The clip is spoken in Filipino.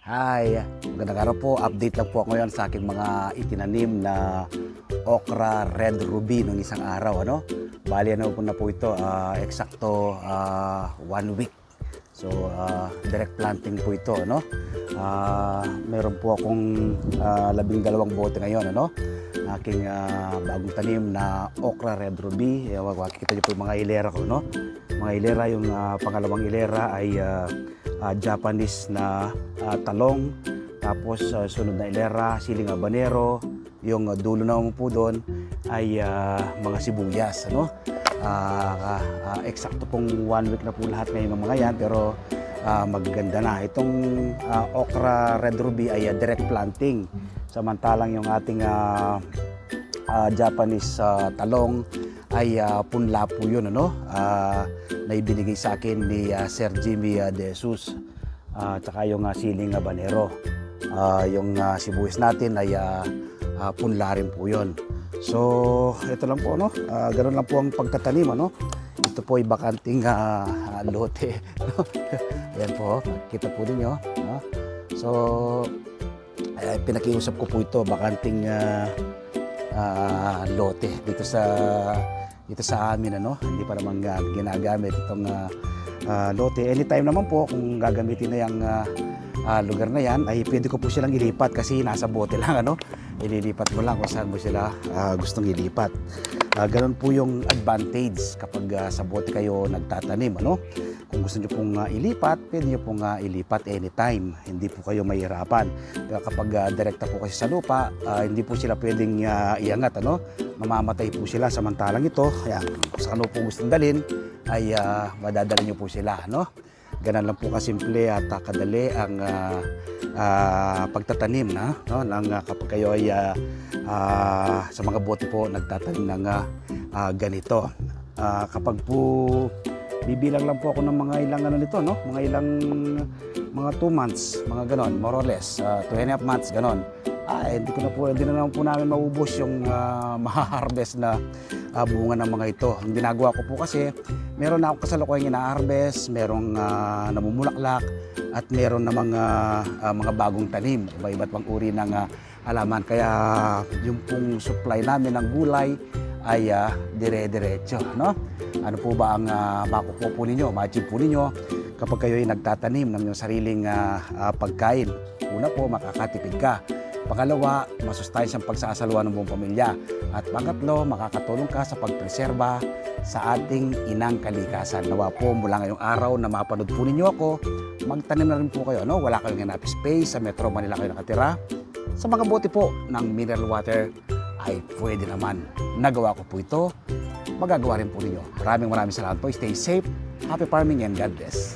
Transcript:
Hi, magandang araw po. Update lang po ako ngayon sa aking mga itinanim na okra red ruby nung isang araw. Bali ano po na po ito, eksakto 1 week. So direct planting po ito. Meron po akong 12 bote ngayon. Aking bagong tanim na okra red ruby. Makikita niyo po yung mga hilera ko. Mga hilera, yung pangalawang hilera ay Japanese na talong, tapos sunod na hilera siling habanero, yung dulo naman po doon ay mga sibuyas. Eksakto pong 1 week na po lahat ngayon ng mga yan, pero magaganda na. Itong okra red ruby ay direct planting, samantalang yung ating Japanese talong ay punla po yun, na ibinigay sa akin ni Sir Jimmy De Jesus, tsaka yung siling habanero. Yung sibuyas natin ay punla rin po yun. So ito lang po, ganun lang po ang pagtatanim. Ito po ay bakanting lote. Ayan po, kita po ninyo. So pinakiusap ko po ito, bakanting lote dito sa amin, hindi pa naman ginagamit itong lote. Anytime naman po kung gagamitin na yung lugar na yan, ay pwede ko po silang ilipat kasi nasa bote lang, ililipat mo lang kung saan mo sila gustong ilipat. Ganun po yung advantage kapag sa bote kayo nagtatanim, Kung gusto nyo pong ilipat, pwede nyo pong ilipat anytime. Hindi po kayo mahirapan. Kapag direkta po kasi sa lupa, hindi po sila pwedeng iangat, Mamamatay po sila. Samantalang ito, kung saan po gustong dalhin, ay madadala nyo po sila, Ganun lang po kasimple at kadali ang pagtatanim kapag kayo ay sa mga bote po nagtatanim ng ganito. Kapag po bibilang lang po ako ng mga ilang nito, mga ilang 2 months, mga ganon, more or less 2.5 months, ganon. Hindi na naman po namin maubos yung maha-harvest na bunga ng mga ito. Ang ginagawa ko po kasi, meron na ako kasalukuyang ina-harvest, merong namumulaklak, at meron na mga bagong tanim, iba-iba't pang uri ng halaman. Kaya yung pong supply namin ng gulay ay dire-diretso. Ano po ba ang makukuha po ninyo, ma-achieve po ninyo kapag kayo ay nagtatanim ng inyong sariling pagkain? Una po, makakatipid ka. Pangalawa, masustansiyang pagsasaluhan ng buong pamilya. At pangatlo, makakatulong ka sa pagpreserba sa ating inang kalikasan. Nawa po mula ngayong araw na mapanood po ninyo ako, magtanim na rin po kayo. Wala kayong enough space, sa Metro Manila kayo nakatira. Sa mga bote po ng mineral water ay pwede naman. Nagawa ko po ito, magagawa rin po ninyo. Maraming salamat po. Stay safe, happy farming, and God bless.